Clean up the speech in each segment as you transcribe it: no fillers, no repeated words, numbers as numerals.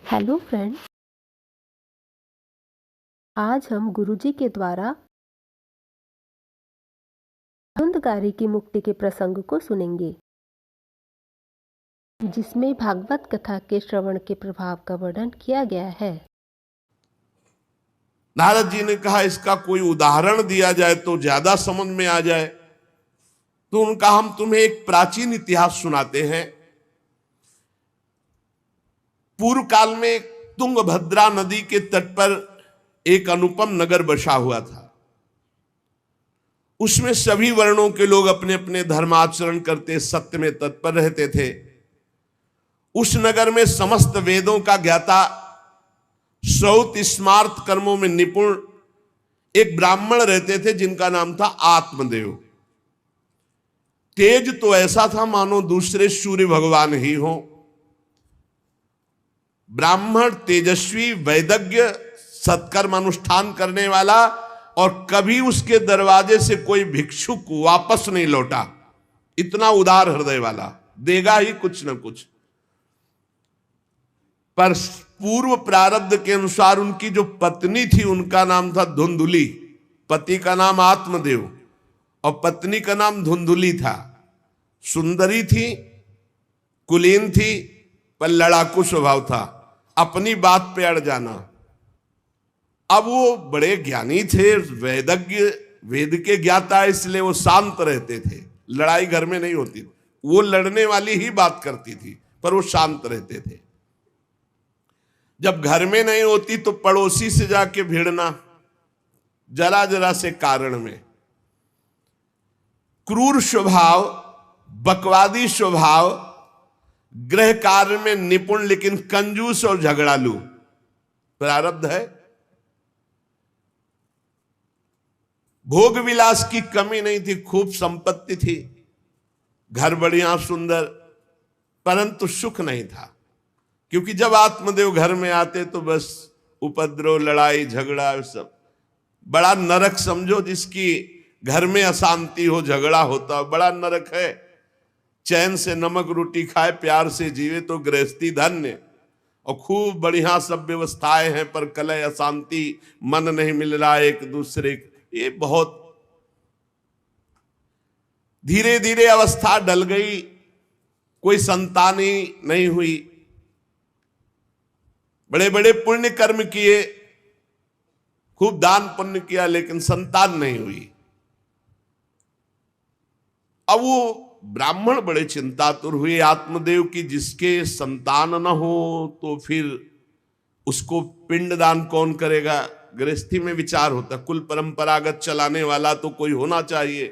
Hello friends, आज हम गुरुजी के द्वारा धुंधकारी की मुक्ति के प्रसंग को सुनेंगे, जिसमें भागवत कथा के श्रवण के प्रभाव का वर्णन किया गया है। नारद जी ने कहा इसका कोई उदाहरण दिया जाए तो ज्यादा समझ में आ जाए, तो उनका हम तुम्हें एक प्राचीन इतिहास सुनाते हैं। पूर्व काल में तुंगभद्रा नदी के तट पर एक अनुपम नगर बसा हुआ था। उसमें सभी वर्णों के लोग अपने अपने धर्माचरण करते, सत्य में तत्पर रहते थे। उस नगर में समस्त वेदों का ज्ञाता, श्रौत स्मार्त कर्मों में निपुण एक ब्राह्मण रहते थे, जिनका नाम था आत्मदेव। तेज तो ऐसा था मानो दूसरे सूर्य भगवान ही हो। ब्राह्मण तेजस्वी, वैदज्ञ, सत्कर्म अनुष्ठान करने वाला, और कभी उसके दरवाजे से कोई भिक्षुक वापस नहीं लौटा। इतना उदार हृदय वाला, देगा ही कुछ न कुछ। पर पूर्व प्रारब्ध के अनुसार उनकी जो पत्नी थी, उनका नाम था धुंधुली। पति का नाम आत्मदेव और पत्नी का नाम धुंधुली था। सुंदरी थी, कुलीन थी, पर लड़ाकू स्वभाव था, अपनी बात पे अड़ जाना। अब वो बड़े ज्ञानी थे, वेदज्ञ, वेद के ज्ञाता, इसलिए वो शांत रहते थे। लड़ाई घर में नहीं होती, वो लड़ने वाली ही बात करती थी, पर वो शांत रहते थे। जब घर में नहीं होती तो पड़ोसी से जाके भिड़ना, जरा जरा से कारण में। क्रूर स्वभाव, बकवादी स्वभाव, गृह कार्य में निपुण लेकिन कंजूस और झगड़ालू प्रारब्ध है। भोग विलास की कमी नहीं थी, खूब संपत्ति थी, घर बढ़िया सुंदर, परंतु सुख नहीं था। क्योंकि जब आत्मदेव घर में आते तो बस उपद्रव, लड़ाई झगड़ा, सब बड़ा नरक समझो। जिसकी घर में अशांति हो, झगड़ा होता, बड़ा नरक है। चैन से नमक रोटी खाए, प्यार से जीवे तो गृहस्थी धन्य। और खूब बढ़िया सब व्यवस्थाएं हैं, पर कलह, अशांति, मन नहीं मिल रहा एक दूसरे, ये बहुत धीरे धीरे अवस्था डल गई। कोई संतान ही नहीं हुई। बड़े बड़े पुण्य कर्म किए, खूब दान पुण्य किया, लेकिन संतान नहीं हुई। अब वो ब्राह्मण बड़े चिंतातुर हुए आत्मदेव की, जिसके संतान न हो तो फिर उसको पिंडदान कौन करेगा। गृहस्थी में विचार होता, कुल परंपरागत चलाने वाला तो कोई होना चाहिए।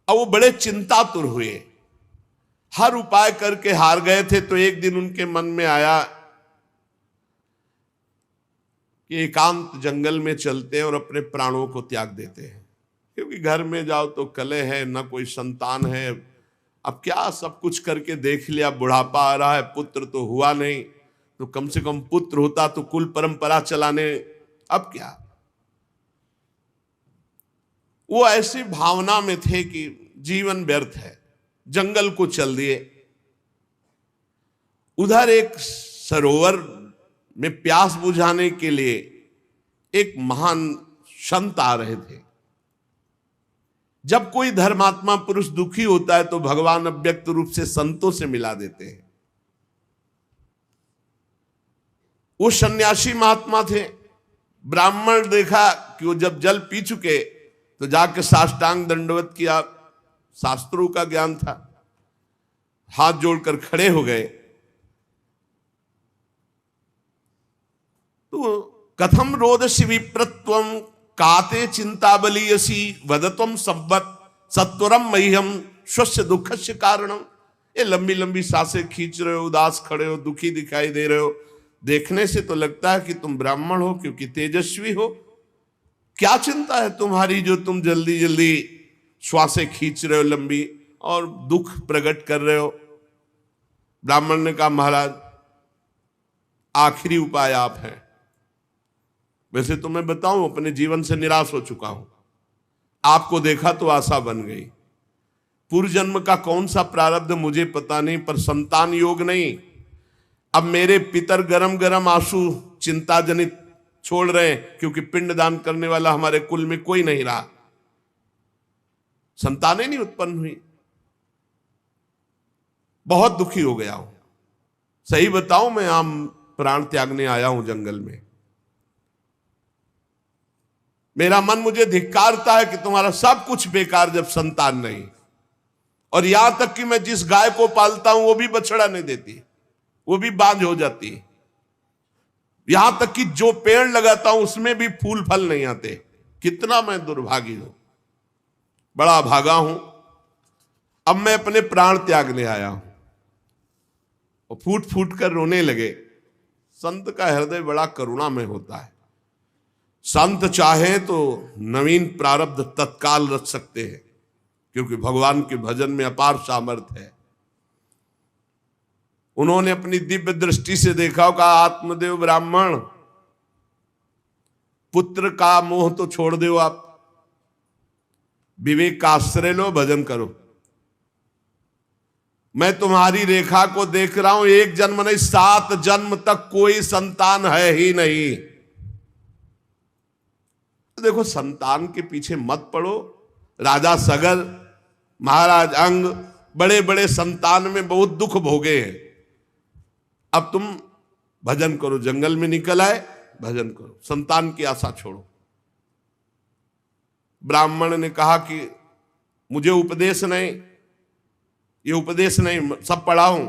अब वो बड़े चिंतातुर हुए, हर उपाय करके हार गए थे। तो एक दिन उनके मन में आया कि एकांत जंगल में चलते हैं और अपने प्राणों को त्याग देते हैं। क्योंकि घर में जाओ तो कलह है, ना कोई संतान है। अब क्या, सब कुछ करके देख लिया, बुढ़ापा आ रहा है, पुत्र तो हुआ नहीं, तो कम से कम पुत्र होता तो कुल परंपरा चलाने। अब क्या, वो ऐसी भावना में थे कि जीवन व्यर्थ है, जंगल को चल दिए। उधर एक सरोवर में प्यास बुझाने के लिए एक महान संत आ रहे थे। जब कोई धर्मात्मा पुरुष दुखी होता है तो भगवान अव्यक्त रूप से संतों से मिला देते हैं। वो सन्यासी महात्मा थे। ब्राह्मण देखा कि वो जब जल पी चुके तो जाके साष्टांग दंडवत किया, शास्त्रों का ज्ञान था, हाथ जोड़कर खड़े हो गए। तो कथम रोदसी विप्रत्वम काते चिंता बलियसी वदतम संवत सत्वरम मह्यम स्वस्य दुखस्य कारणम। ये लंबी लंबी सांसें खींच रहे हो, उदास खड़े हो, दुखी दिखाई दे रहे हो। देखने से तो लगता है कि तुम ब्राह्मण हो, क्योंकि तेजस्वी हो। क्या चिंता है तुम्हारी जो तुम जल्दी जल्दी श्वासें खींच रहे हो लंबी, और दुख प्रकट कर रहे हो। ब्राह्मण ने कहा, महाराज आखिरी उपाय आप हैं। वैसे तो मैं बताऊं, अपने जीवन से निराश हो चुका हूं। आपको देखा तो आशा बन गई। पूर्व जन्म का कौन सा प्रारब्ध मुझे पता नहीं, पर संतान योग नहीं, अब मेरे पितर गरम गरम आंसू चिंता जनित छोड़ रहे हैं, क्योंकि पिंडदान करने वाला हमारे कुल में कोई नहीं रहा, संतानें नहीं उत्पन्न हुई। बहुत दुखी हो गया हूं, सही बताऊं, मैं आम प्राण त्यागने आया हूं जंगल में। मेरा मन मुझे धिक्कारता है कि तुम्हारा सब कुछ बेकार जब संतान नहीं। और यहां तक कि मैं जिस गाय को पालता हूं वो भी बछड़ा नहीं देती, वो भी बांझ हो जाती है। यहां तक कि जो पेड़ लगाता हूं उसमें भी फूल फल नहीं आते। कितना मैं दुर्भागी हूं, बड़ा भागा हूं। अब मैं अपने प्राण त्यागने आया हूं। और फूट फूट कर रोने लगे। संत का हृदय बड़ा करुणामय होता है। संत चाहे तो नवीन प्रारब्ध तत्काल रच सकते हैं, क्योंकि भगवान के भजन में अपार सामर्थ्य है। उन्होंने अपनी दिव्य दृष्टि से देखा, कहा आत्मदेव ब्राह्मण, पुत्र का मोह तो छोड़ दो, आप विवेक का आश्रय लो, भजन करो। मैं तुम्हारी रेखा को देख रहा हूं, एक जन्म नहीं 7 जन्म तक कोई संतान है ही नहीं। देखो, संतान के पीछे मत पड़ो। राजा सगर, महाराज अंग, बड़े बड़े संतान में बहुत दुख भोगे हैं। अब तुम भजन करो, जंगल में निकल आए, भजन करो, संतान की आशा छोड़ो। ब्राह्मण ने कहा कि मुझे उपदेश नहीं, ये उपदेश नहीं, सब पढ़ा हूं,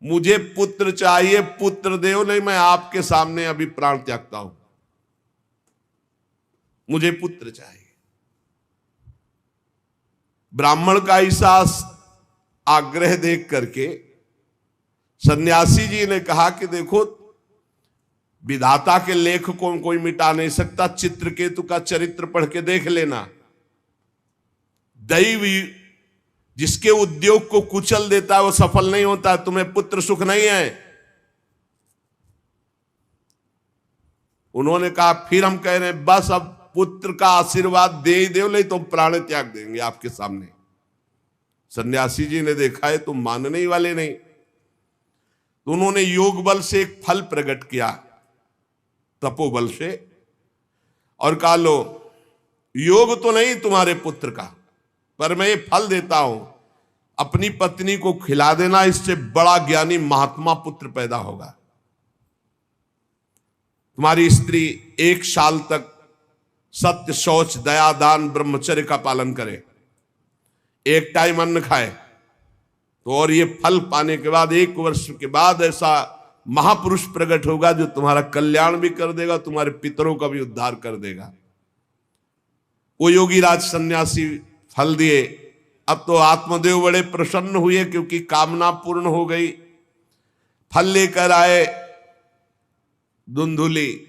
मुझे पुत्र चाहिए, पुत्र देव, नहीं मैं आपके सामने अभी प्राण त्यागता हूं, मुझे पुत्र चाहिए। ब्राह्मण का ऐसा आग्रह देख करके सन्यासी जी ने कहा कि देखो, विधाता के लेख को कोई मिटा नहीं सकता, चित्रकेतु का चरित्र पढ़ के देख लेना। दैव जिसके उद्योग को कुचल देता है वो सफल नहीं होता। तुम्हें पुत्र सुख नहीं है। उन्होंने कहा फिर हम कह रहे हैं बस अब पुत्र का आशीर्वाद दे ही दो, नहीं तो प्राण त्याग देंगे आपके सामने। सन्यासी जी ने देखा है तुम मानने ही वाले नहीं, तो उन्होंने योग बल से एक फल प्रकट किया, तपोबल से, और कहा लो, योग तो नहीं तुम्हारे पुत्र का, पर मैं ये फल देता हूं, अपनी पत्नी को खिला देना, इससे बड़ा ज्ञानी महात्मा पुत्र पैदा होगा। तुम्हारी स्त्री 1 साल तक सत्य, शौच, दया, दान, ब्रह्मचर्य का पालन करे, एक टाइम अन्न खाए, तो और ये फल पाने के बाद 1 वर्ष के बाद ऐसा महापुरुष प्रकट होगा जो तुम्हारा कल्याण भी कर देगा, तुम्हारे पितरों का भी उद्धार कर देगा। वो योगी राज सन्यासी फल दिए। अब तो आत्मदेव बड़े प्रसन्न हुए क्योंकि कामना पूर्ण हो गई। फल लेकर आए। धुंधुली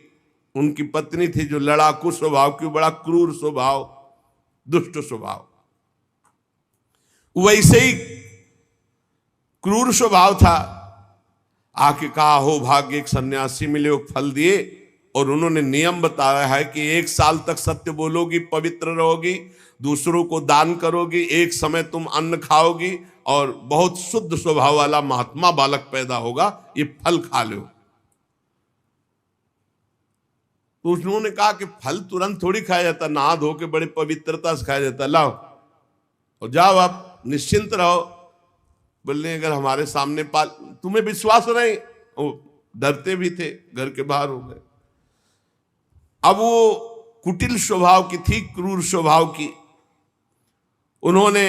उनकी पत्नी थी, जो लड़ाकू स्वभाव की, बड़ा क्रूर स्वभाव, दुष्ट स्वभाव, वैसे ही क्रूर स्वभाव था। आके कहा हो भाग्य, एक सन्यासी मिले, वो फल दिए, और उन्होंने नियम बताया है कि 1 साल तक सत्य बोलोगी, पवित्र रहोगी, दूसरों को दान करोगी, एक समय तुम अन्न खाओगी, और बहुत शुद्ध स्वभाव वाला महात्मा बालक पैदा होगा, ये फल खा लो। तो उन्होंने कहा कि फल तुरंत थोड़ी खाया जाता, नहा धो के बड़े पवित्रता से खाया जाता, लाओ और जाओ, आप निश्चिंत रहो। बोलने अगर हमारे सामने तुम्हें विश्वास नहीं, वो डरते भी थे, घर के बाहर हो गए। अब वो कुटिल स्वभाव की थी, क्रूर स्वभाव की। उन्होंने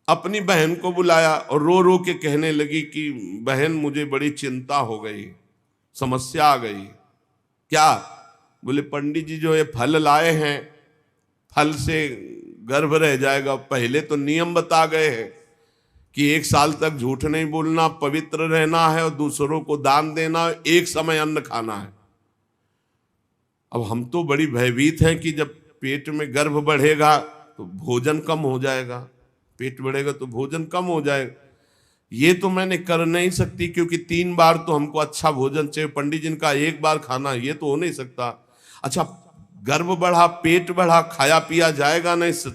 अपनी बहन को बुलाया और रो रो के कहने लगी कि बहन मुझे बड़ी चिंता हो गई, समस्या आ गई। क्या? बोले पंडित जी जो ये फल लाए हैं, फल से गर्भ रह जाएगा। पहले तो नियम बता गए हैं कि 1 साल तक झूठ नहीं बोलना, पवित्र रहना है, और दूसरों को दान देना, एक समय अन्न खाना है। अब हम तो बड़ी भयभीत हैं कि जब पेट में गर्भ बढ़ेगा तो भोजन कम हो जाएगा, पेट बढ़ेगा तो भोजन कम हो जाएगा। ये तो मैंने कर नहीं सकती, क्योंकि 3 बार तो हमको अच्छा भोजन चाहिए, पंडित जी का 1 बार खाना, ये तो हो नहीं सकता। अच्छा, गर्भ बढ़ा, पेट बढ़ा, खाया पिया जाएगा नहीं,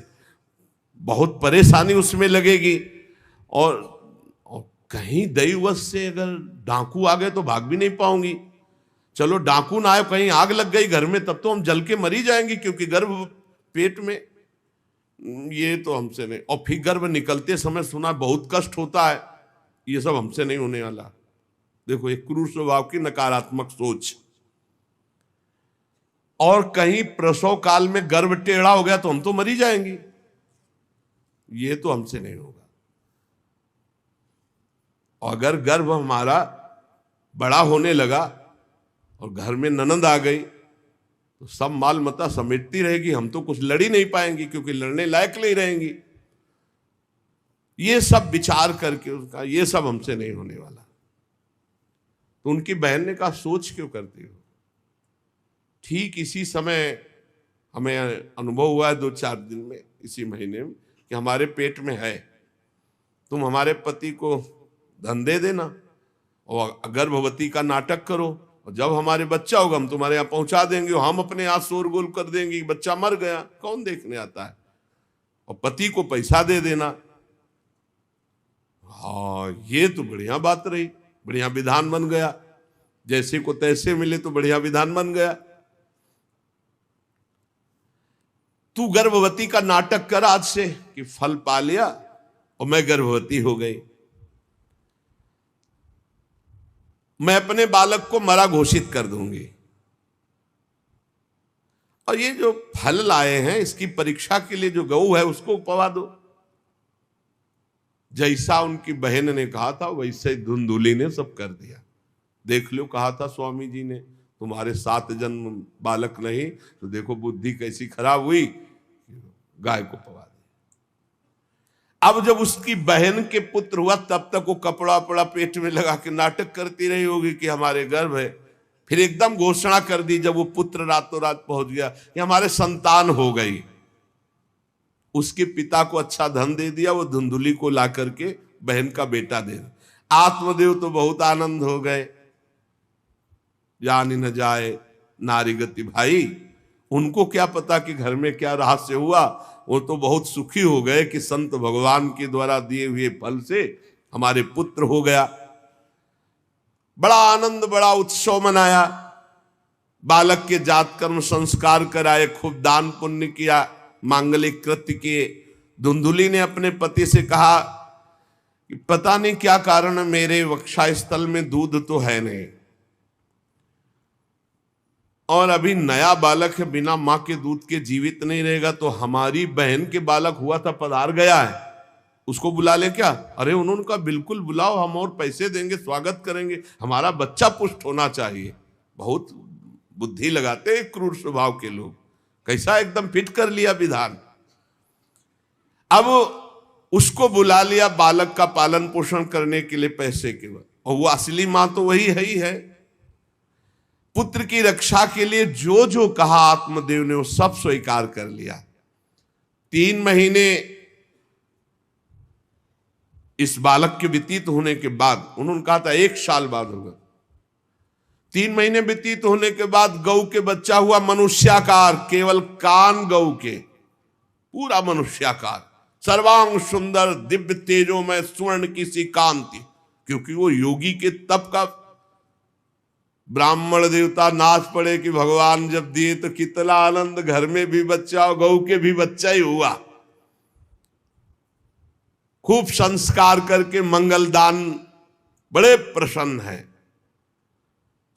बहुत परेशानी उसमें लगेगी। और कहीं दैववश से अगर डाकू आ गए तो भाग भी नहीं पाऊंगी। चलो डाकू ना आए, कहीं आग लग गई घर में, तब तो हम जल के मरी जाएंगी, क्योंकि गर्भ पेट में, ये तो हमसे नहीं। और फिर गर्भ निकलते समय सुना बहुत कष्ट होता है, ये सब हमसे नहीं होने वाला। देखो एक क्रूर स्वभाव की नकारात्मक सोच। और कहीं प्रसव काल में गर्भ टेढ़ा हो गया तो हम तो मरी जाएंगी, ये तो हमसे नहीं होगा। और अगर गर्भ हमारा बड़ा होने लगा और घर में ननद आ गई तो सब माल मता समेटती रहेगी, हम तो कुछ लड़ ही नहीं पाएंगी, क्योंकि लड़ने लायक नहीं रहेंगी। ये सब विचार करके उसका, ये सब हमसे नहीं होने वाला। तो उनकी बहन ने कहा सोच क्यों करती हो। ठीक इसी समय हमें अनुभव हुआ है 2-4 दिन में, इसी महीने में, कि हमारे पेट में है, तुम हमारे पति को धन दे देना और गर्भवती का नाटक करो, और जब हमारे बच्चा होगा हम तुम्हारे यहाँ पहुंचा देंगे, और हम अपने यहाँ शोरगुल कर देंगे कि बच्चा मर गया, कौन देखने आता है, और पति को पैसा दे देना। हाँ ये तो बढ़िया बात रही, बढ़िया विधान बन गया, जैसे को तैसे मिले तो बढ़िया विधान बन गया। तू गर्भवती का नाटक कर आज से कि फल पा लिया और मैं गर्भवती हो गई, मैं अपने बालक को मरा घोषित कर दूंगी, और ये जो फल लाए हैं इसकी परीक्षा के लिए जो गऊ है उसको उपवा दो। जैसा उनकी बहन ने कहा था वैसे ही धुंधुली ने सब कर दिया। देख लो, कहा था स्वामी जी ने तुम्हारे 7 जन्म बालक नहीं, तो देखो बुद्धि कैसी खराब हुई, गाय को पवा दिया। अब जब उसकी बहन के पुत्र हुआ तब तक वो कपड़ा वपड़ा पेट में लगा के नाटक करती रही होगी कि हमारे गर्भ है। फिर एकदम घोषणा कर दी जब वो पुत्र रातों रात पहुंच गया कि हमारे संतान हो गई। उसके पिता को अच्छा धन दे दिया, वो धुंधुली को ला करके बहन का बेटा दे दिया। आत्मदेव तो बहुत आनंद हो गए, जानी न जाए नारी गति भाई, उनको क्या पता कि घर में क्या रहस्य हुआ। वो तो बहुत सुखी हो गए कि संत भगवान के द्वारा दिए हुए फल से हमारे पुत्र हो गया। बड़ा आनंद, बड़ा उत्सव मनाया, बालक के जात कर्म संस्कार कराए, खूब दान पुण्य किया, मांगलिक कृत्य किए। धुंधुली ने अपने पति से कहा कि पता नहीं क्या कारण है, मेरे वक्षस्थल में दूध तो है नहीं, और अभी नया बालक है, बिना मां के दूध के जीवित नहीं रहेगा, तो हमारी बहन के बालक हुआ था पधार गया है, उसको बुला ले क्या। अरे उन्होंने कहा बिल्कुल बुलाओ, हम और पैसे देंगे, स्वागत करेंगे, हमारा बच्चा पुष्ट होना चाहिए। बहुत बुद्धि लगाते हैं क्रूर स्वभाव के लोग, कैसा एकदम फिट कर लिया विधान। अब उसको बुला लिया बालक का पालन पोषण करने के लिए पैसे के बाद, और वो असली मां तो वही है ही है। पुत्र की रक्षा के लिए जो जो कहा आत्मदेव ने वो सब स्वीकार कर लिया। 3 महीने इस बालक के व्यतीत होने के बाद, उन्होंने कहा था 1 साल बाद होगा, 3 महीने व्यतीत होने के बाद गऊ के बच्चा हुआ मनुष्याकार, केवल कान गऊ के, पूरा मनुष्याकार, सर्वांग सुंदर, दिव्य तेजोमय, स्वर्ण की सी कांति, क्योंकि वो योगी के तप का। ब्राह्मण देवता नाच पड़े कि भगवान जब दिए तो कितना आनंद, घर में भी बच्चा और गऊ के भी बच्चा ही हुआ। खूब संस्कार करके मंगलदान, बड़े प्रसन्न हैं।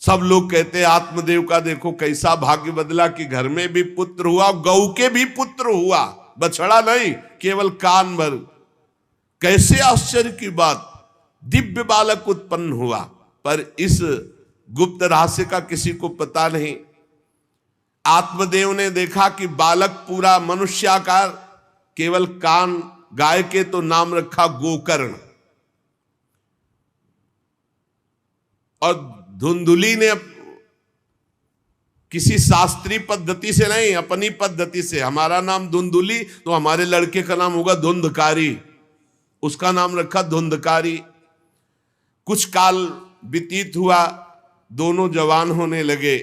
सब लोग कहते हैं आत्मदेव का देखो कैसा भाग्य बदला कि घर में भी पुत्र हुआ, गऊ के भी पुत्र हुआ, बछड़ा नहीं, केवल कान भर। कैसे आश्चर्य की बात, दिव्य बालक उत्पन्न हुआ। पर इस गुप्त रहस्य का किसी को पता नहीं। आत्मदेव ने देखा कि बालक पूरा मनुष्याकार, केवल कान, गाय के तो नाम रखा गोकर्ण। और धुंधुली ने किसी शास्त्रीय पद्धति से नहीं, अपनी पद्धति से, हमारा नाम धुंधुली तो हमारे लड़के का नाम होगा धुंधकारी, उसका नाम रखा धुंधकारी। कुछ काल व्यतीत हुआ, दोनों जवान होने लगे।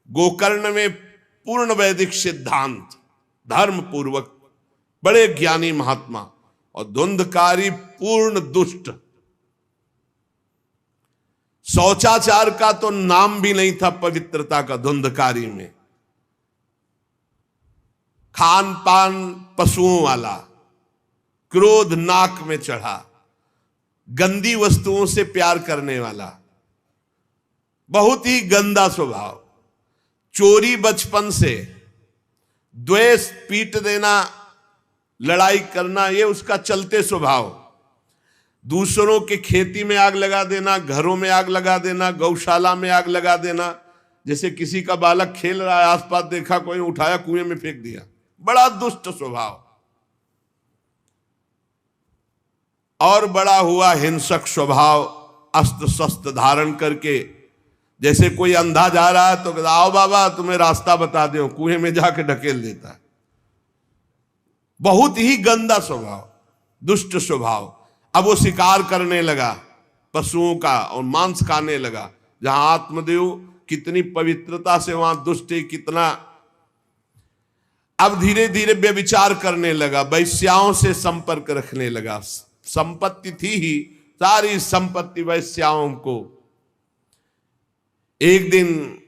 गोकर्ण में पूर्ण वैदिक सिद्धांत, धर्म पूर्वक, बड़े ज्ञानी महात्मा, और धुंधकारी पूर्ण दुष्ट, शौचाचार का तो नाम भी नहीं था पवित्रता का धुंधकारी में। खान पान पशुओं वाला, क्रोध नाक में चढ़ा, गंदी वस्तुओं से प्यार करने वाला, बहुत ही गंदा स्वभाव, चोरी बचपन से, द्वेष, पीट देना, लड़ाई करना, ये उसका चलते स्वभाव। दूसरों के खेती में आग लगा देना, घरों में आग लगा देना, गौशाला में आग लगा देना। जैसे किसी का बालक खेल रहा है, आसपास देखा कोई, उठाया कुएं में फेंक दिया। बड़ा दुष्ट स्वभाव। और बड़ा हुआ हिंसक स्वभाव, अस्त्र शस्त्र धारण करके, जैसे कोई अंधा जा रहा है तो आओ बाबा तुम्हें रास्ता बता दो, कुएं में जाके ढकेल देता है। बहुत ही गंदा स्वभाव, दुष्ट स्वभाव। अब वो शिकार करने लगा पशुओं का और मांस खाने लगा। जहां आत्मदेव कितनी पवित्रता से, वहां दुष्ट कितना। अब धीरे धीरे व्यभिचार करने लगा, वैश्याओं से संपर्क रखने लगा। संपत्ति थी ही, सारी संपत्ति वैश्याओं को। एक दिन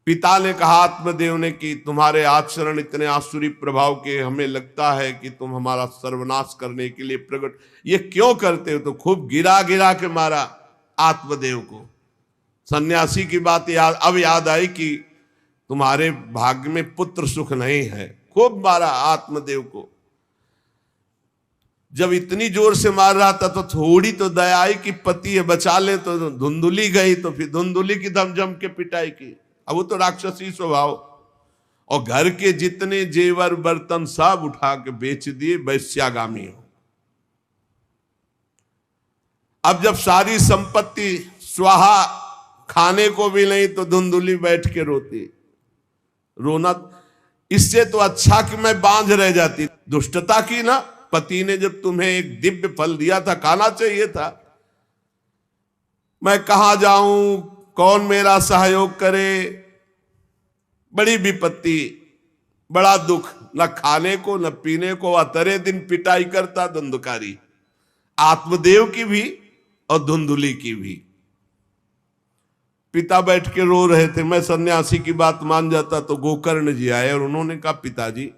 पिता ने कहा आत्मदेव ने कि तुम्हारे आचरण इतने आसुरी प्रभाव के, हमें लगता है कि तुम हमारा सर्वनाश करने के लिए प्रकट, ये क्यों करते हो? तो खूब गिरा गिरा के मारा आत्मदेव को। सन्यासी की बात अब याद आई कि तुम्हारे भाग्य में पुत्र सुख नहीं है। खूब मारा आत्मदेव को। जब इतनी जोर से मार रहा था तो थोड़ी तो दया आई कि पति है, बचा ले। तो धुंधुली गई, तो फिर धुंधुली की दम जम के पिटाई की। अब वो तो राक्षसी स्वभाव, और घर के जितने जेवर बर्तन सब उठा के बेच दिए, वैश्यागामी हो। अब जब सारी संपत्ति स्वाहा, खाने को भी नहीं, तो धुंधुली बैठ के रोती। रोना इससे तो अच्छा कि मैं बांझ रह जाती। दुष्टता की ना, पति ने जब तुम्हें एक दिव्य फल दिया था, खाना चाहिए था। मैं कहां जाऊं, कौन मेरा सहयोग करे? बड़ी विपत्ति, बड़ा दुख, न खाने को न पीने को। अतरे दिन पिटाई करता धुंधकारी, आत्मदेव की भी और धुंधुली की भी। पिता बैठ के रो रहे थे। मैं सन्यासी की बात मान जाता तो गोकर्ण जी आए और उन्होंने कहा पिताजी,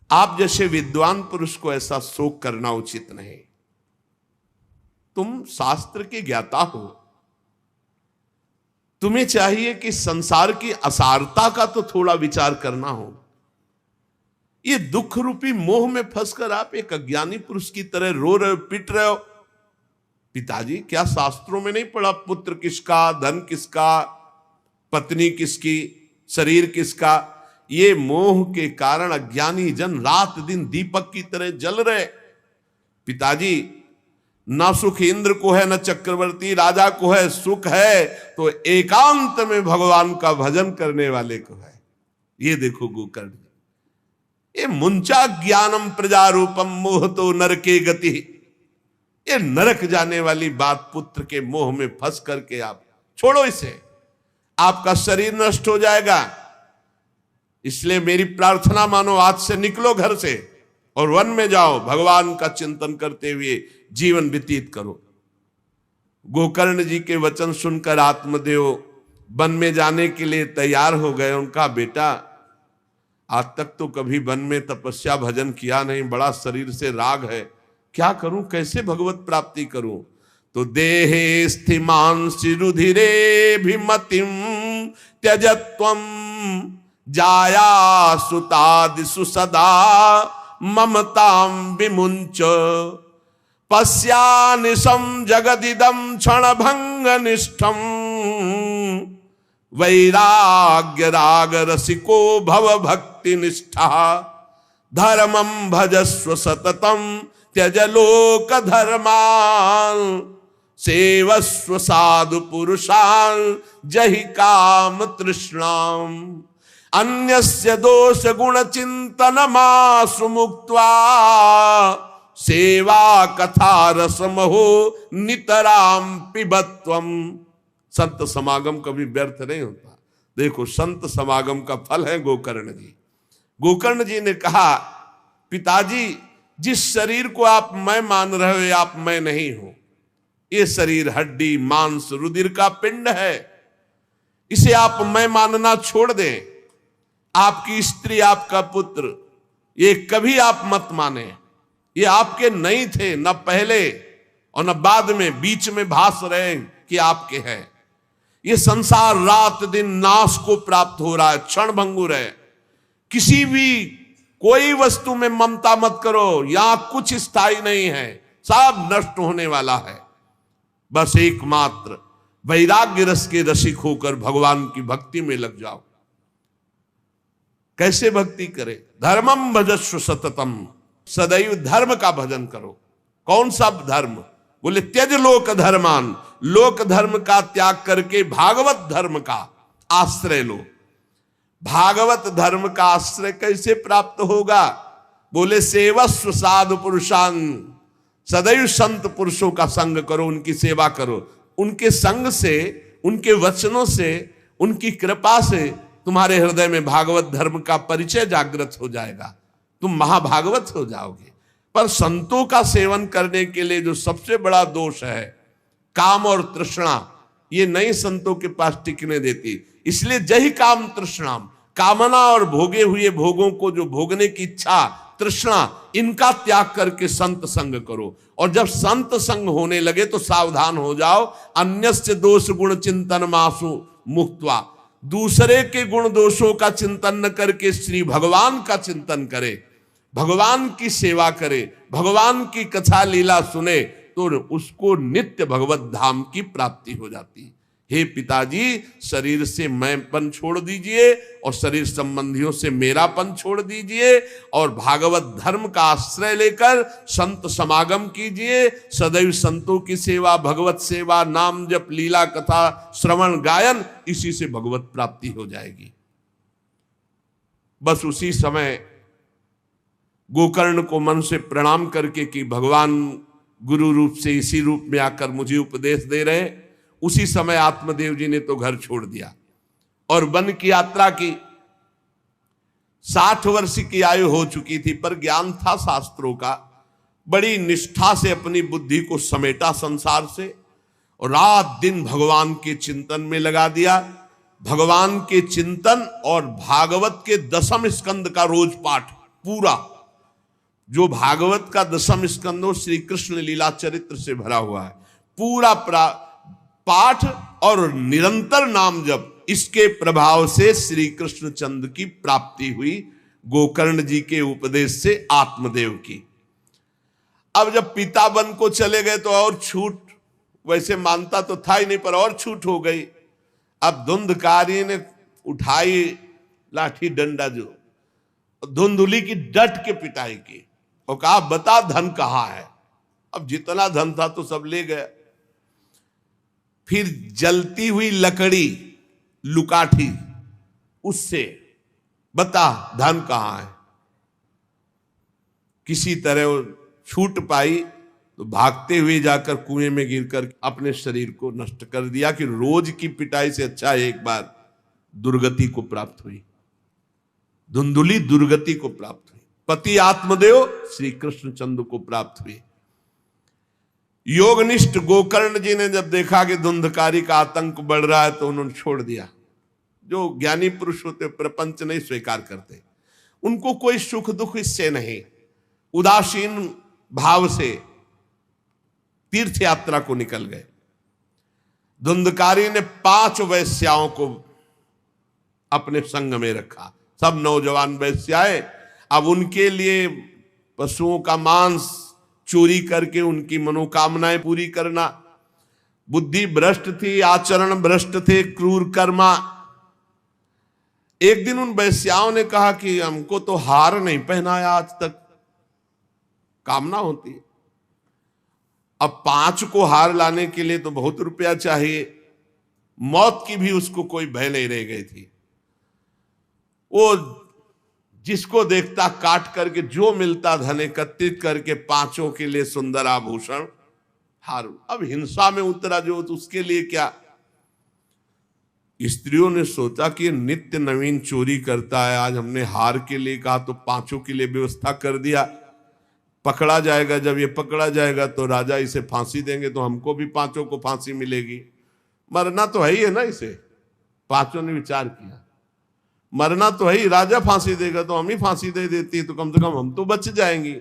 आप जैसे विद्वान पुरुष को ऐसा शोक करना उचित नहीं। तुम शास्त्र के ज्ञाता हो, तुम्हें चाहिए कि संसार की असारता का तो थोड़ा विचार करना हो। ये दुख रूपी मोह में फंसकर आप एक अज्ञानी पुरुष की तरह रो रहे हो, पिट रहे हो। पिताजी, क्या शास्त्रों में नहीं पढ़ा पुत्र किसका, धन किसका, पत्नी किसकी, शरीर किसका? ये मोह के कारण अज्ञानी जन रात दिन दीपक की तरह जल रहे। पिताजी, ना सुख इंद्र को है, ना चक्रवर्ती राजा को है। सुख है तो एकांत में भगवान का भजन करने वाले को है। ये देखो गोकर्ण, ये मुंचा ज्ञानम प्रजारूपम मोह तो नरके गति। ये नरक जाने वाली बात, पुत्र के मोह में फंस करके आप छोड़ो इसे, आपका शरीर नष्ट हो जाएगा। इसलिए मेरी प्रार्थना मानो, आज से निकलो घर से और वन में जाओ, भगवान का चिंतन करते हुए जीवन व्यतीत करो। गोकर्ण जी के वचन सुनकर आत्मदेव वन में जाने के लिए तैयार हो गए। उनका बेटा, आज तक तो कभी वन में तपस्या भजन किया नहीं, बड़ा शरीर से राग है, क्या करूं, कैसे भगवत प्राप्ति करूं? तो देहे स्थिमान रुधिरे भिमतिम त्यजत्वम जाया सुतादिषु सदा ममताम विमुंच पश्यानिशं जगदिदं क्षणभंग निष्ठम वैराग्य राग रसिको भव भक्ति निष्ठा धर्मं भजस्व सततम त्यज लोक धर्मान सेवस्व साधु पुरुषान जहि काम तृष्णाम अन्यस्य दोष गुण चिंतन मासु मुक्त्वा सेवा कथा रसमहो नितराम पिबत्वम। संत समागम कभी व्यर्थ नहीं होता। देखो, संत समागम का फल है गोकर्ण जी। गोकर्ण जी ने कहा, पिताजी, जिस शरीर को आप मैं मान रहे हो, आप मैं नहीं हो। ये शरीर हड्डी मांस रुधिर का पिंड है, इसे आप मैं मानना छोड़ दें। आपकी स्त्री, आपका पुत्र, ये कभी आप मत माने, ये आपके नहीं थे, न पहले और न बाद में, बीच में भास रहे कि आपके हैं। ये संसार रात दिन नाश को प्राप्त हो रहा है, क्षण भंगुर है। किसी भी कोई वस्तु में ममता मत करो, यहां कुछ स्थायी नहीं है, सब नष्ट होने वाला है। बस एकमात्र वैराग्य रस के रसिक होकर भगवान की भक्ति में लग जाओ। कैसे भक्ति करे? धर्मम भजस्व सततम, सदैव धर्म का भजन करो। कौन सा धर्म? बोले त्यज लोक धर्मान, लोक धर्म का त्याग करके भागवत धर्म का आश्रय लो। भागवत धर्म का आश्रय कैसे प्राप्त होगा? बोले सेवस्व साधु पुरुषान, सदैव संत पुरुषों का संग करो, उनकी सेवा करो। उनके संग से, उनके वचनों से, उनकी कृपा से तुम्हारे हृदय में भागवत धर्म का परिचय जागृत हो जाएगा, तुम महाभागवत हो जाओगे। पर संतों का सेवन करने के लिए जो सबसे बड़ा दोष है, काम और तृष्णा, ये नई संतों के पास टिकने देती। इसलिए जही काम तृष्णाम, कामना और भोगे हुए भोगों को जो भोगने की इच्छा, तृष्णा, इनका त्याग करके संत संग करो। और जब संत संग होने लगे तो सावधान हो जाओ। अन्यस्य दोष गुण चिंतन मासु मुक्त्वा, दूसरे के गुण दोषों का चिंतन न करके श्री भगवान का चिंतन करे, भगवान की सेवा करे, भगवान की कथा लीला सुने, तो उसको नित्य भगवत धाम की प्राप्ति हो जाती। हे पिताजी, शरीर से मैंपन छोड़ दीजिए और शरीर संबंधियों से मेरापन छोड़ दीजिए और भागवत धर्म का आश्रय लेकर संत समागम कीजिए। सदैव संतों की सेवा, भगवत सेवा, नाम जप, लीला कथा, श्रवण गायन, इसी से भगवत प्राप्ति हो जाएगी। बस उसी समय गोकर्ण को मन से प्रणाम करके कि भगवान गुरु रूप से इसी रूप में आकर मुझे उपदेश दे रहे, उसी समय आत्मदेव जी ने तो घर छोड़ दिया और वन की यात्रा की। 60 वर्ष की आयु हो चुकी थी, पर ज्ञान था शास्त्रों का। बड़ी निष्ठा से अपनी बुद्धि को समेटा संसार से और रात दिन भगवान के चिंतन में लगा दिया। भगवान के चिंतन और भागवत के 10वें स्कंद का रोज पाठ पूरा, जो भागवत का 10वां स्कंद श्री कृष्ण लीला चरित्र से भरा हुआ है, पूरा पाठ और निरंतर नाम जप, इसके प्रभाव से श्री कृष्ण चंद्र की प्राप्ति हुई गोकर्ण जी के उपदेश से आत्मदेव की। अब जब पिता वन को चले गए तो और छूट, वैसे मानता तो था ही नहीं, पर और छूट हो गई। अब धुंधकारी ने उठाई लाठी डंडा, जो धुंधुली की डट के पिटाई की और कहा बता धन कहाँ है। अब जितना धन था तो सब ले गया। फिर जलती हुई लकड़ी, लुकाठी, उससे बता धन कहाँ है। किसी तरह वो छूट पाई तो भागते हुए जाकर कुएं में गिरकर अपने शरीर को नष्ट कर दिया कि रोज की पिटाई से अच्छा एक बार दुर्गति को प्राप्त हुई। धुंधुली दुर्गति को प्राप्त हुई, पति आत्मदेव श्री कृष्णचंद्र को प्राप्त हुई। योगनिष्ठ गोकर्ण जी ने जब देखा कि धुंधकारी का आतंक बढ़ रहा है तो उन्होंने छोड़ दिया। जो ज्ञानी पुरुष होते प्रपंच नहीं स्वीकार करते, उनको कोई सुख दुख इससे नहीं, उदासीन भाव से तीर्थ यात्रा को निकल गए। धुंधकारी ने 5 वैश्याओं को अपने संग में रखा, सब नौजवान वैश्याएं। अब उनके लिए पशुओं का मांस चोरी करके उनकी मनोकामनाएं पूरी करना। बुद्धि भ्रष्ट थी, आचरण भ्रष्ट थे, क्रूर कर्मा। एक दिन उन वैश्याओं ने कहा कि हमको तो हार नहीं पहनाया आज तक, कामना होती है। अब 5 को हार लाने के लिए तो बहुत रुपया चाहिए। मौत की भी उसको कोई भय नहीं रह गई थी। वो जिसको देखता काट करके जो मिलता धन एकत्रित करके 5 के लिए सुंदर आभूषण हार। अब हिंसा में उतरा जो, तो उसके लिए क्या। स्त्रियों ने सोचा कि नित्य नवीन चोरी करता है, आज हमने हार के लिए कहा तो 5 के लिए व्यवस्था कर दिया। पकड़ा जाएगा, जब ये पकड़ा जाएगा तो राजा इसे फांसी देंगे, तो हमको भी पांचों को फांसी मिलेगी। मरना तो है ही है ना इसे। पांचों ने विचार किया मरना तो है ही, राजा फांसी देगा तो हम ही फांसी दे देती है, तो कम से कम हम तो बच जाएंगी।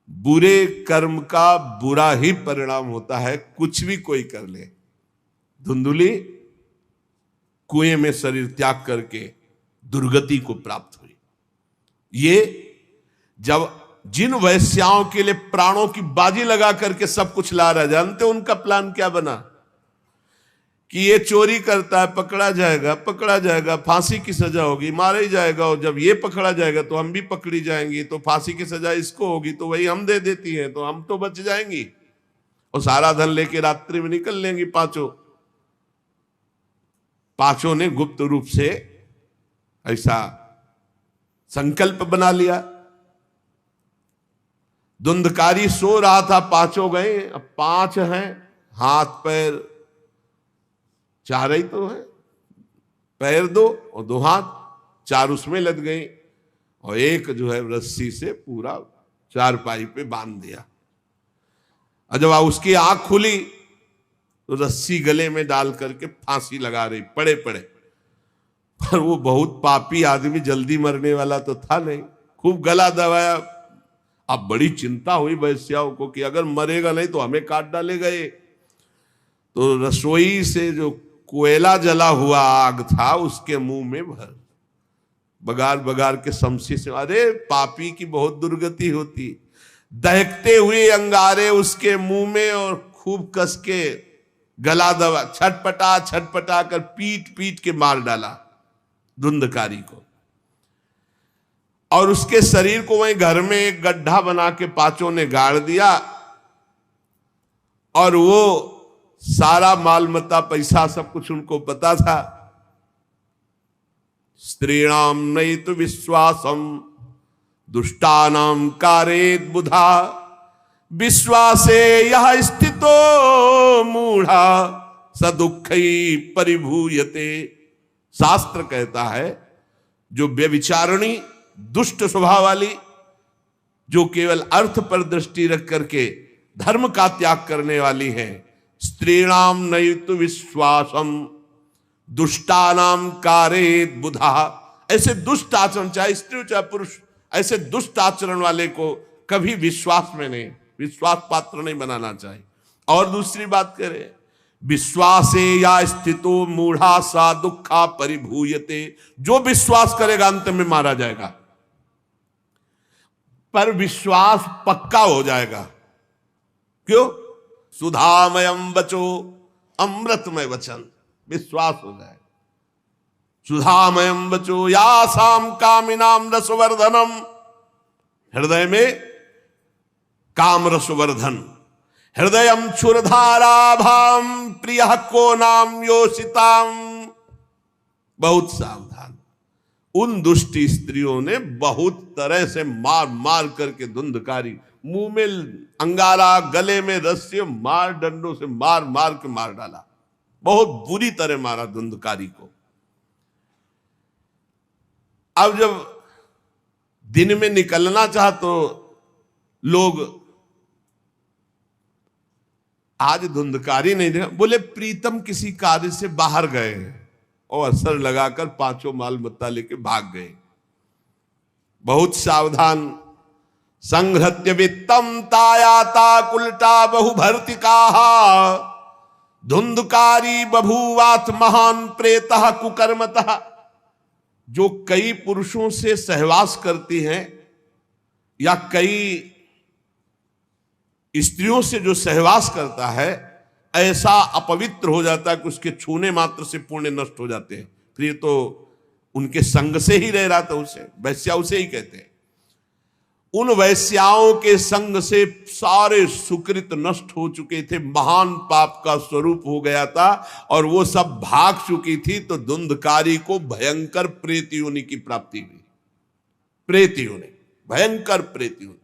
बुरे कर्म का बुरा ही परिणाम होता है, कुछ भी कोई कर ले। धुंधुली कुएं में शरीर त्याग करके दुर्गति को प्राप्त हुई। ये जब जिन वैश्याओं के लिए प्राणों की बाजी लगा करके सब कुछ ला रहा, जानते उनका प्लान क्या बना? कि ये चोरी करता है, पकड़ा जाएगा, फांसी की सजा होगी, मारा ही जाएगा, और जब ये पकड़ा जाएगा तो हम भी पकड़ी जाएंगी, तो फांसी की सजा इसको होगी, तो वही हम दे देती है, तो हम तो बच जाएंगी और सारा धन लेके रात्रि में निकल लेंगी पांचों ने गुप्त रूप से ऐसा संकल्प बना लिया। धुंधकारी सो रहा था, पांचों गए। अब 5 हैं, हाथ पैर 4 ही तो है, पैर 2 और 2 हाथ, 4 उसमें लग गई, और एक जो है रस्सी से पूरा चारपाई पे बांध दिया। और जब उसकी आंख खुली तो रस्सी गले में डाल करके फांसी लगा रही पड़े पर वो बहुत पापी आदमी, जल्दी मरने वाला तो था नहीं, खूब गला दबाया। अब बड़ी चिंता हुई वैश्याओं को कि अगर मरेगा नहीं तो हमें काट डालेगा ये। तो रसोई से जो कोयला जला हुआ आग था उसके मुंह में भर बगार के शमशी से, अरे पापी की बहुत दुर्गति होती। दहकते हुए अंगारे उसके मुंह में और खूब कस के गला दबा, छटपटा कर पीट के मार डाला धुंधकारी को। और उसके शरीर को वहीं घर में एक गड्ढा बना के पांचों ने गाड़ दिया, और वो सारा माल मता पैसा सब कुछ उनको पता था। स्त्रीणाम नयितु विश्वासम दुष्टानाम कारेत बुधा, विश्वासे यह स्थितो मूढ़ा स दुःखी परिभूयते। शास्त्र कहता है जो व्यभिचारिणी दुष्ट स्वभाव वाली, जो केवल अर्थ पर दृष्टि रख करके धर्म का त्याग करने वाली है, स्त्रीणाम नयितु विश्वासम दुष्टानाम कारेत बुधा। ऐसे दुष्ट आचरण, चाहे स्त्री हो चाहे पुरुष, ऐसे दुष्ट आचरण वाले को कभी विश्वास में नहीं, विश्वास पात्र नहीं बनाना चाहिए। और दूसरी बात करें, विश्वासे या स्थितो मूढ़ा सा दुखा परिभूयते। जो विश्वास करेगा अंत में मारा जाएगा, पर विश्वास पक्का हो जाएगा। क्यों? सुधामयम बचो अमृतमय वचन, विश्वास हो जाए। सुधामयम बचो यासाम कामिनाम रसवर्धनम, हृदय में काम रसवर्धन। हृदयम क्षुरधाराभाम प्रिय को नाम योषिताम। बहुत सावधान। उन दुष्ट स्त्रियों ने बहुत तरह से मार करके धुंधकारी, मुंह में अंगारा, गले में रस्सी, मार डंडों से मार के मार डाला। बहुत बुरी तरह मारा धुंधकारी को। अब जब दिन में निकलना चाहा तो लोग, आज धुंधकारी नहीं देखा, बोले प्रीतम किसी कार्य से बाहर गए और असर लगाकर पांचों माल मत्ता लेके भाग गए। बहुत सावधान। संहृत्य वित्तम तायाता कुलटा बहुभर्तिका, धुंधकारी बभूवात महान प्रेतः कुकर्मतः। जो कई पुरुषों से सहवास करती हैं या कई स्त्रियों से जो सहवास करता है, ऐसा अपवित्र हो जाता है कि उसके छूने मात्र से पुण्य नष्ट हो जाते हैं। फिर तो उनके संग से ही रह रहा था, उसे वैश्या उसे ही कहते हैं। उन वैश्याओं के संग से सारे सुकृत नष्ट हो चुके थे, महान पाप का स्वरूप हो गया था, और वो सब भाग चुकी थी। तो धुंधकारी को भयंकर प्रेत योनि की प्राप्ति हुई। प्रेत योनि, भयंकर प्रेत योनि।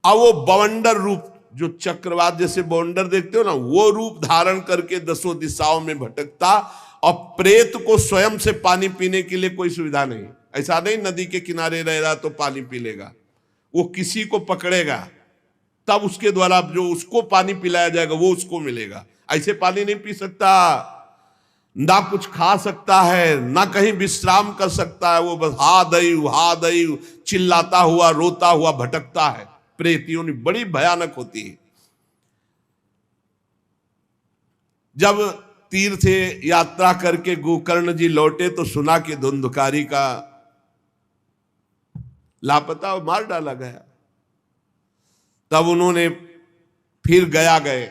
अब वो बवंडर रूप, जो चक्रवात जैसे बवंडर देखते हो ना, वो रूप धारण करके 10 दिशाओं में भटकता। और प्रेत को स्वयं से पानी पीने के लिए कोई सुविधा नहीं। ऐसा नहीं नदी के किनारे रह रहा तो पानी पी लेगा, वो किसी को पकड़ेगा, तब उसके द्वारा जो उसको पानी पिलाया जाएगा वो उसको मिलेगा। ऐसे पानी नहीं पी सकता, ना कुछ खा सकता है, ना कहीं विश्राम कर सकता है। वो बस हा दई चिल्लाता हुआ, रोता हुआ भटकता है। प्रेत योनि बड़ी भयानक होती है। जब तीर्थ यात्रा करके गोकर्ण जी लौटे तो सुना कि धुंधकारी का लापता और मार डाला गया। तब उन्होंने फिर गए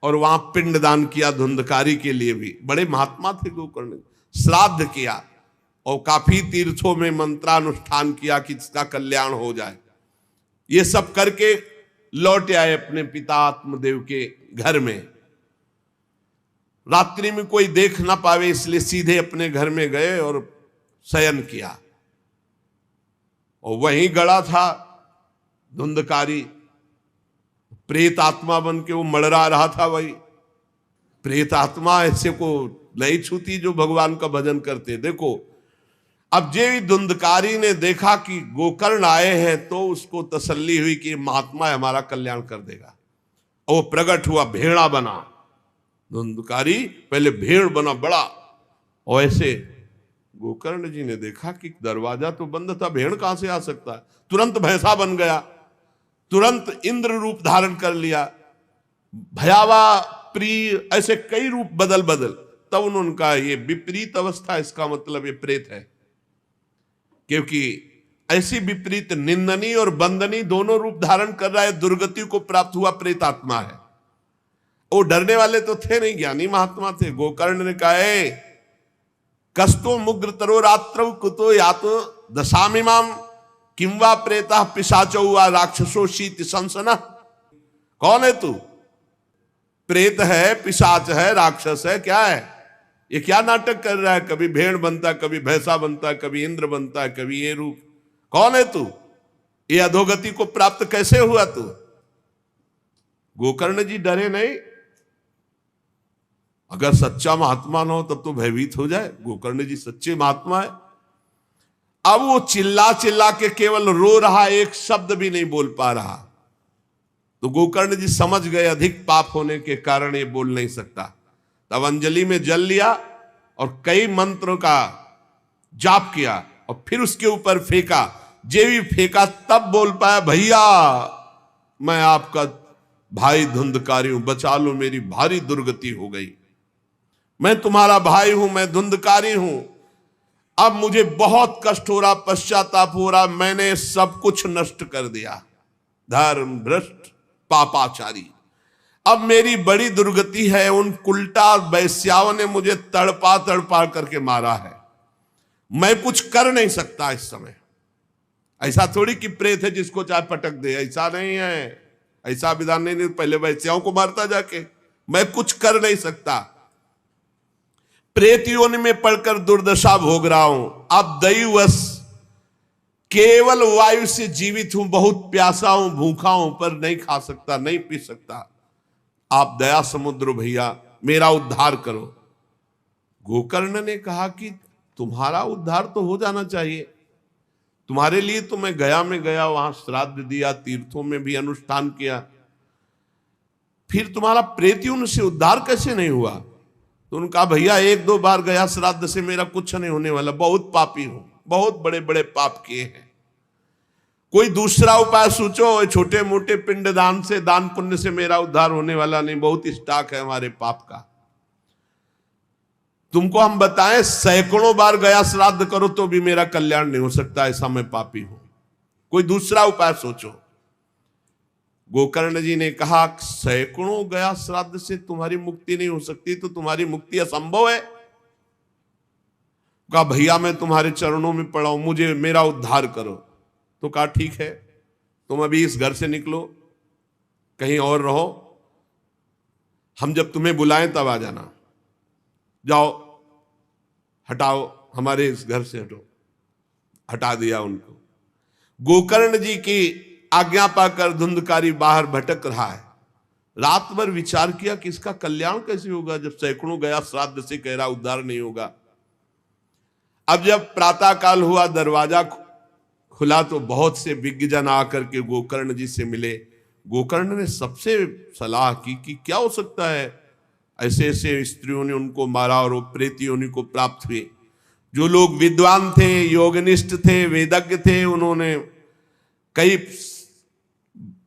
और वहां पिंडदान किया धुंधकारी के लिए भी। बड़े महात्मा थे गोकर्ण, श्राद्ध किया और काफी तीर्थों में मंत्रानुष्ठान किया कि इसका कल्याण हो जाए। ये सब करके लौट आए अपने पिता आत्मदेव के घर में। रात्रि में कोई देख ना पावे इसलिए सीधे अपने घर में गए और शयन किया। और वहीं गड़ा था धुंधकारी, प्रेत आत्मा बन के वो मड़रा रहा था। वही प्रेत आत्मा ऐसे को नहीं छूती जो भगवान का भजन करते। देखो, अब जे धुंधकारी ने देखा कि गोकर्ण आए हैं तो उसको तसल्ली हुई कि महात्मा हमारा कल्याण कर देगा। और वो प्रकट हुआ, भेड़ा बना। धुंधकारी पहले भेड़ बना बड़ा, और ऐसे गोकर्ण जी ने देखा कि दरवाजा तो बंद था, भेड़ कहां से आ सकता है। तुरंत भैंसा बन गया, तुरंत इंद्र रूप धारण कर लिया, भयावा, प्रिय, ऐसे कई रूप बदल। तब उन्होंने कहा ये विपरीत अवस्था, इसका मतलब ये प्रेत है। क्योंकि ऐसी विपरीत निंदनीय और बंदनीय दोनों रूप धारण कर रहा है, दुर्गति को प्राप्त हुआ प्रेत आत्मा है। वो डरने वाले तो थे नहीं, ज्ञानी महात्मा थे। गोकर्ण ने कहा, कस्तो मुग्र तरो रात्रौ कुतो यातो दशामिमाम किंवा प्रेता पिशाचो वा राक्षसो शीत संसना। कौन है तू? प्रेत है, पिशाच है, राक्षस है, क्या है ये? क्या नाटक कर रहा है? कभी भेड़ बनता, कभी भैंसा बनता, कभी इंद्र बनता, कभी ये रूप। कौन है तू? ये अधोगति को प्राप्त कैसे हुआ तू? गोकर्ण जी डरे नहीं। अगर सच्चा महात्मा न हो तब तो भयभीत हो जाए। गोकर्ण जी सच्चे महात्मा है। अब वो चिल्ला के केवल रो रहा, एक शब्द भी नहीं बोल पा रहा। तो गोकर्ण जी समझ गए अधिक पाप होने के कारण ये बोल नहीं सकता। तब अंजलि में जल लिया और कई मंत्रों का जाप किया और फिर उसके ऊपर फेंका। जे भी फेंका तब बोल पाया, भैया मैं आपका भाई धुंधकारी हूं, बचा लो, मेरी भारी दुर्गति हो गई। मैं तुम्हारा भाई हूं, मैं धुंधकारी हूं। अब मुझे बहुत कष्ट हो रहा, पश्चाताप हो रहा, मैंने सब कुछ नष्ट कर दिया, धर्म भ्रष्ट पापाचारी। अब मेरी बड़ी दुर्गति है। उन उल्टा वैश्याओं ने मुझे तड़पा करके मारा है। मैं कुछ कर नहीं सकता इस समय। ऐसा थोड़ी कि प्रेत है जिसको चाहे पटक दे, ऐसा नहीं है, ऐसा विधान नहीं। पहले वैश्याओं को मारता जाके, मैं कुछ कर नहीं सकता। प्रेत योनि में पड़कर दुर्दशा भोग रहा हूं। अब दैवश केवल वायु से जीवित हूं, बहुत प्यासा हूं, भूखा हूं, पर नहीं खा सकता, नहीं पी सकता। आप दया समुद्र भैया मेरा उद्धार करो। गोकर्ण ने कहा कि तुम्हारा उद्धार तो हो जाना चाहिए। तुम्हारे लिए तो मैं गया में गया, वहां श्राद्ध दिया, तीर्थों में भी अनुष्ठान किया, फिर तुम्हारा प्रेत योनि से उद्धार कैसे नहीं हुआ? तो उन्होंने कहा, भैया एक दो बार गया श्राद्ध से मेरा कुछ नहीं होने वाला, बहुत पापी हूं, बहुत बड़े बड़े पाप किए हैं। कोई दूसरा उपाय सोचो। छोटे मोटे पिंडदान से, दान पुण्य से मेरा उद्धार होने वाला नहीं, बहुत स्टॉक है हमारे पाप का। तुमको हम बताएं, सैकड़ों बार गया श्राद्ध करो तो भी मेरा कल्याण नहीं हो सकता, ऐसा मैं पापी हूं। कोई दूसरा उपाय सोचो। गोकर्ण जी ने कहा, सैकड़ों गया श्राद्ध से तुम्हारी मुक्ति नहीं हो सकती, तो तुम्हारी मुक्ति असंभव है। कहा, भैया मैं तुम्हारे चरणों में पड़ा हूं, मुझे मेरा उद्धार करो। तो कहा, ठीक है, तुम अभी इस घर से निकलो, कहीं और रहो, हम जब तुम्हें बुलाएं तब आ जाना। जाओ, हटाओ, हमारे इस घर से हटो। हटा दिया उनको। गोकर्ण जी की आज्ञा पाकर धुंधकारी बाहर भटक रहा है। रात भर विचार किया कि इसका कल्याण कैसे होगा, जब सैकड़ों गया श्राद्ध से कह रहा उद्धार नहीं होगा। अब जब प्रातः काल हुआ, दरवाजा खुला तो बहुत से विज्ञजन आकर के गोकर्ण जी से मिले। गोकर्ण ने सबसे सलाह की कि क्या हो सकता है, ऐसे ऐसे स्त्रियों ने उनको मारा और वो प्रेत योनि को प्राप्त हुए। जो लोग विद्वान थे, योगनिष्ठ थे, वेदज्ञ थे, उन्होंने कई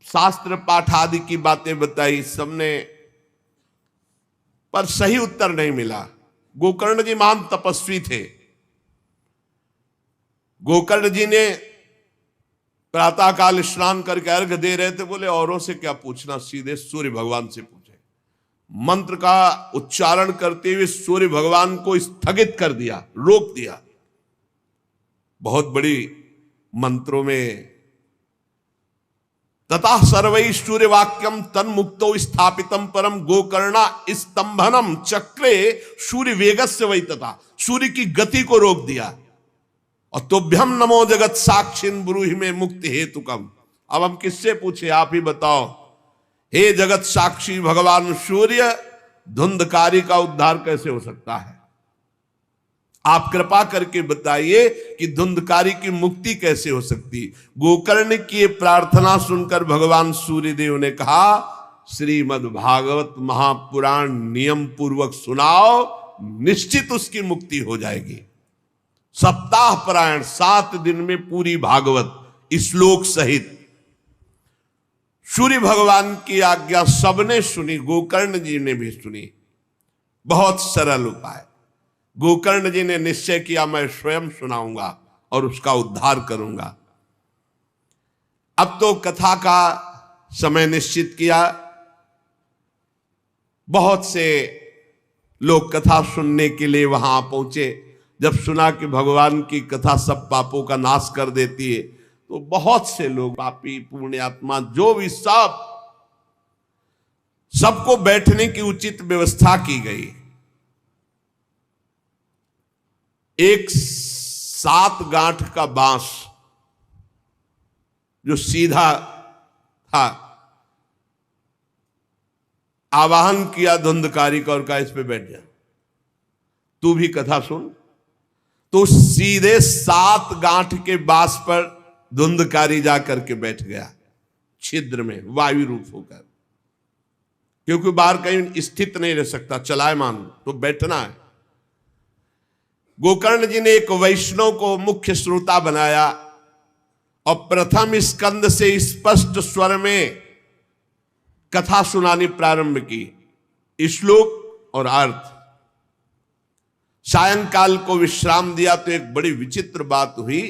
शास्त्र पाठ आदि की बातें बताई, सबने, पर सही उत्तर नहीं मिला। गोकर्ण जी महान तपस्वी थे। गोकर्ण जी ने प्रातः काल स्नान करके अर्घ दे रहे थे, बोले औरों से क्या पूछना, सीधे सूर्य भगवान से पूछे। मंत्र का उच्चारण करते हुए सूर्य भगवान को स्थगित कर दिया, रोक दिया। बहुत बड़ी मंत्रों में तथा सर्वै सूर्य वाक्यम तन्मुक्तो स्थापितम परम गोकर्णा स्तंभनम चक्रे सूर्य वेगस्य वै, तथा सूर्य की गति को रोक दिया। और तुभ्यम नमो जगत साक्षिन ब्रूहि में मुक्ति हेतुकम। अब हम किससे पूछे, आप ही बताओ। हे जगत साक्षी भगवान सूर्य, धुंधकारी का उद्धार कैसे हो सकता है? आप कृपा करके बताइए कि धुंधकारी की मुक्ति कैसे हो सकती। गोकर्ण की ये प्रार्थना सुनकर भगवान सूर्यदेव ने कहा, श्रीमद् भागवत महापुराण नियम पूर्वक सुनाओ, निश्चित उसकी मुक्ति हो जाएगी। सप्ताह पारायण 7 दिन में पूरी भागवत श्लोक सहित। सूर्य भगवान की आज्ञा सबने सुनी, गोकर्ण जी ने भी सुनी। बहुत सरल उपाय। गोकर्ण जी ने निश्चय किया, मैं स्वयं सुनाऊंगा और उसका उद्धार करूंगा। अब तो कथा का समय निश्चित किया। बहुत से लोग कथा सुनने के लिए वहां पहुंचे। जब सुना कि भगवान की कथा सब पापों का नाश कर देती है, तो बहुत से लोग, पापी पुण्यात्मा जो भी, सबको बैठने की उचित व्यवस्था की गई। एक 7 गांठ का बांस जो सीधा था, आवाहन किया धुंधकारी का और कहा, इस पे बैठ जा, तू भी कथा सुन। तो सीधे 7 गांठ के बांस पर धुंधकारी जाकर के बैठ गया, छिद्र में वायु रूप होकर, क्योंकि बाहर कहीं स्थित नहीं रह सकता, चलायमान, तो बैठना है। गोकर्ण जी ने एक वैष्णव को मुख्य श्रोता बनाया और प्रथम स्कंद से स्पष्ट स्वर में कथा सुनानी प्रारंभ की, श्लोक और अर्थ। सायंकाल को विश्राम दिया तो एक बड़ी विचित्र बात हुई।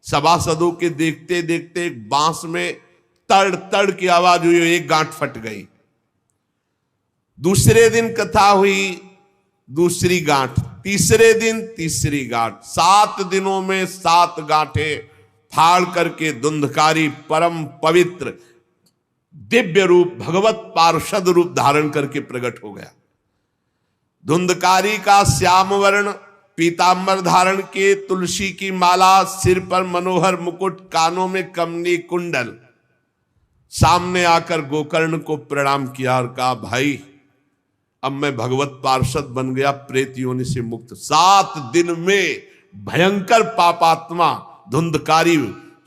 सभासदों के देखते देखते एक बांस में तड़ तड़ की आवाज हुई, एक गांठ फट गई। दूसरे दिन कथा हुई, दूसरी गांठ, तीसरे दिन तीसरी गांठ, 7 दिनों में 7 गांठें फाड़ करके धुंधकारी परम पवित्र दिव्य रूप, भगवत पार्षद रूप धारण करके प्रकट हो गया। धुंधकारी का श्याम वर्ण पीतांबर धारण के, तुलसी की माला, सिर पर मनोहर मुकुट, कानों में कमनी कुंडल, सामने आकर गोकर्ण को प्रणाम किया और कहा, भाई अब मैं भगवत पार्षद बन गया, प्रेत योनि से मुक्त। 7 दिन में भयंकर पापात्मा धुंधकारी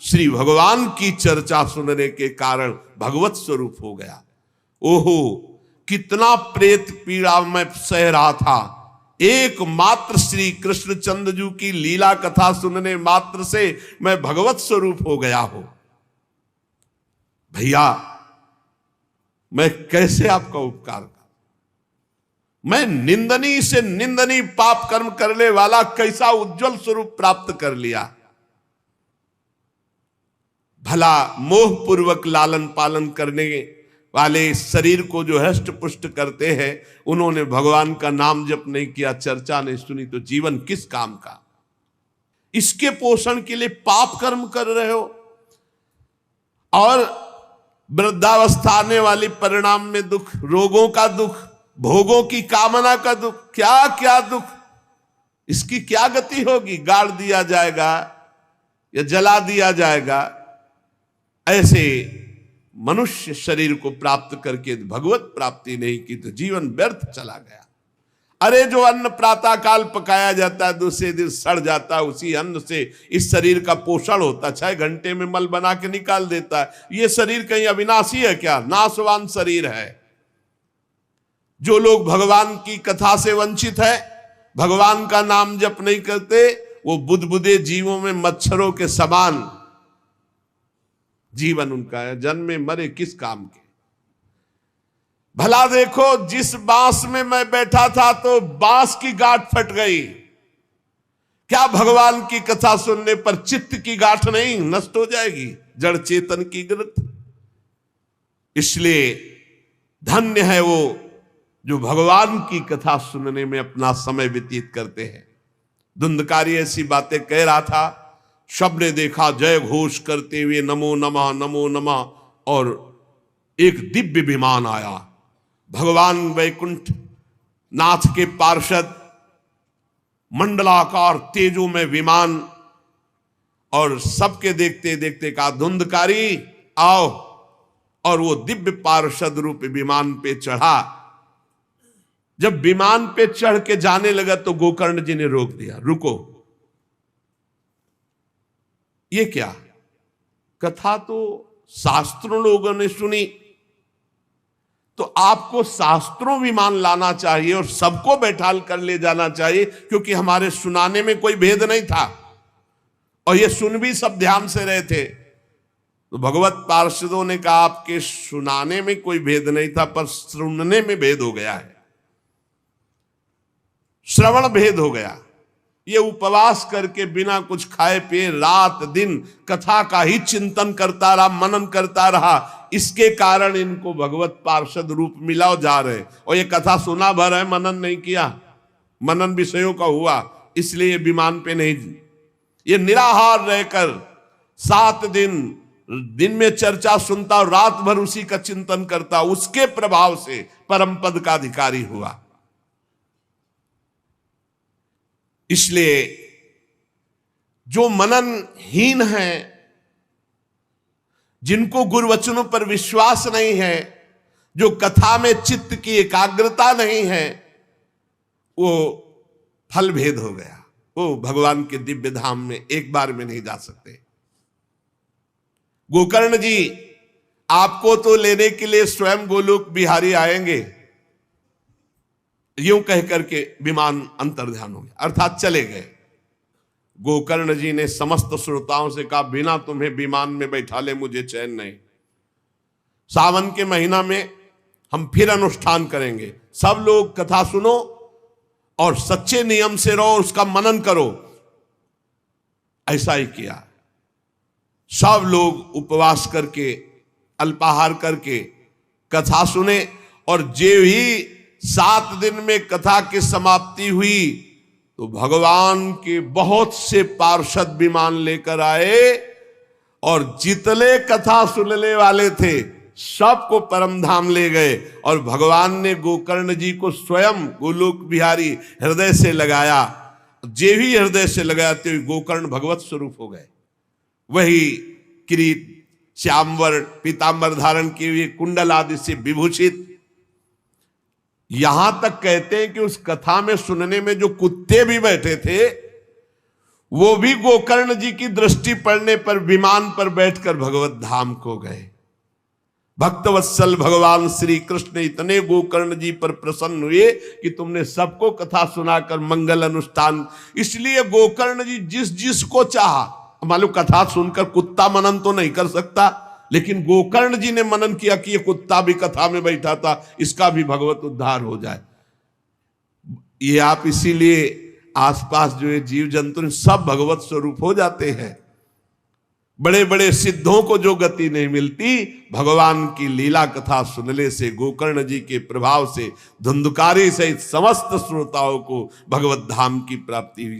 श्री भगवान की चर्चा सुनने के कारण भगवत स्वरूप हो गया। ओहो, कितना प्रेत पीड़ा मैं सह रहा था, एकमात्र श्री कृष्णचंद्र जी की लीला कथा सुनने मात्र से मैं भगवत स्वरूप हो गया हूं। भैया, मैं कैसे आपका उपकार करूं? मैं निंदनीय से निंदनीय पाप कर्म करने वाला कैसा उज्जवल स्वरूप प्राप्त कर लिया। भला मोह पूर्वक लालन पालन करने वाले शरीर को जो हष्ट पुष्ट करते हैं, उन्होंने भगवान का नाम जप नहीं किया, चर्चा नहीं सुनी, तो जीवन किस काम का? इसके पोषण के लिए पाप कर्म कर रहे हो और वृद्धावस्था आने वाली परिणाम में दुख, रोगों का दुख, भोगों की कामना का दुख, क्या क्या दुख, इसकी क्या गति होगी? गाड़ दिया जाएगा या जला दिया जाएगा। ऐसे मनुष्य शरीर को प्राप्त करके भगवत प्राप्ति नहीं की तो जीवन व्यर्थ चला गया। अरे जो अन्न प्रातः काल पकाया जाता है दूसरे दिन सड़ जाता है, उसी अन्न से इस शरीर का पोषण होता, 6 घंटे में मल बना के निकाल देता है। ये शरीर कहीं अविनाशी है क्या? नाशवान शरीर है। जो लोग भगवान की कथा से वंचित है, भगवान का नाम जप नहीं करते, वो बुदबुदे जीवों में मच्छरों के समान जीवन उनका है। जन्मे मरे किस काम के? भला देखो, जिस बांस में मैं बैठा था तो बांस की गांठ फट गई, क्या भगवान की कथा सुनने पर चित्त की गांठ नहीं नष्ट हो जाएगी? जड़ चेतन की ग्रंथ। इसलिए धन्य है वो जो भगवान की कथा सुनने में अपना समय व्यतीत करते हैं। धुंधकारी ऐसी बातें कह रहा था, सबने देखा जय घोष करते हुए नमो नमः नमो नमः, और एक दिव्य विमान आया। भगवान वैकुंठ नाथ के पार्षद, मंडलाकार तेजो में विमान, और सबके देखते देखते कहा धुंधकारी आओ, और वो दिव्य पार्षद रूप विमान पे चढ़ा। जब विमान पे चढ़ के जाने लगा तो गोकर्ण जी ने रोक दिया, रुको, ये क्या? कथा तो शास्त्रों लोगों ने सुनी, तो आपको शास्त्रों विमान लाना चाहिए और सबको बैठाल कर ले जाना चाहिए, क्योंकि हमारे सुनाने में कोई भेद नहीं था और ये सुन भी सब ध्यान से रहे थे। तो भगवत पार्षदों ने कहा आपके सुनाने में कोई भेद नहीं था, पर सुनने में भेद हो गया है, श्रवण भेद हो गया। ये उपवास करके बिना कुछ खाए पिए रात दिन कथा का ही चिंतन करता रहा, मनन करता रहा, इसके कारण इनको भगवत पार्षद रूप मिला और जा रहे। और ये कथा सुना भर है, मनन नहीं किया, मनन विषयों का हुआ, इसलिए विमान पे नहीं। ये निराहार रहकर 7 दिन में चर्चा सुनता और रात भर उसी का चिंतन करता, उसके प्रभाव से परम पद का अधिकारी हुआ। इसलिए जो मननहीन है, जिनको गुरुवचनों पर विश्वास नहीं है, जो कथा में चित्त की एकाग्रता नहीं है, वो फल भेद हो गया, वो भगवान के दिव्य धाम में एक बार में नहीं जा सकते। गोकर्ण जी आपको तो लेने के लिए स्वयं गोलोक बिहारी आएंगे, यूं कह करके विमान अंतर्ध्यान हो गया, अर्थात चले गए। गोकर्ण जी ने समस्त श्रोताओं से कहा बिना तुम्हें विमान में बैठा ले मुझे चैन नहीं। सावन के महीना में हम फिर अनुष्ठान करेंगे, सब लोग कथा सुनो और सच्चे नियम से रहो, उसका मनन करो। ऐसा ही किया, सब लोग उपवास करके अल्पाहार करके कथा सुने, और जे ही 7 दिन में कथा की समाप्ति हुई तो भगवान के बहुत से पार्षद विमान लेकर आए, और जितने कथा सुनने वाले थे सबको परम धाम ले गए। और भगवान ने गोकर्ण जी को स्वयं गोलोक बिहारी हृदय से लगाया। जे भी हृदय से लगाते हुए गोकर्ण भगवत स्वरूप हो गए। वही किरीट श्यामवर पीतांबर धारण किए हुए, कुंडल आदि से विभूषित। यहां तक कहते हैं कि उस कथा में सुनने में जो कुत्ते भी बैठे थे, वो भी गोकर्ण जी की दृष्टि पड़ने पर विमान पर बैठकर भगवत धाम को गए। भक्तवत्सल भगवान श्री कृष्ण इतने गोकर्ण जी पर प्रसन्न हुए कि तुमने सबको कथा सुनाकर मंगल अनुष्ठान। इसलिए गोकर्ण जी जिस जिसको चाहा, मालूम कथा सुनकर कुत्ता मनन तो नहीं कर सकता, लेकिन गोकर्ण जी ने मनन किया कि ये कुत्ता भी कथा में बैठा था, इसका भी भगवत उद्धार हो जाए। ये आप इसीलिए आसपास जो है जीव जंतु सब भगवत स्वरूप हो जाते हैं। बड़े बड़े सिद्धों को जो गति नहीं मिलती, भगवान की लीला कथा सुनने से, गोकर्ण जी के प्रभाव से धुंधकारी सहित समस्त श्रोताओं को भगवत धाम की प्राप्ति हुई।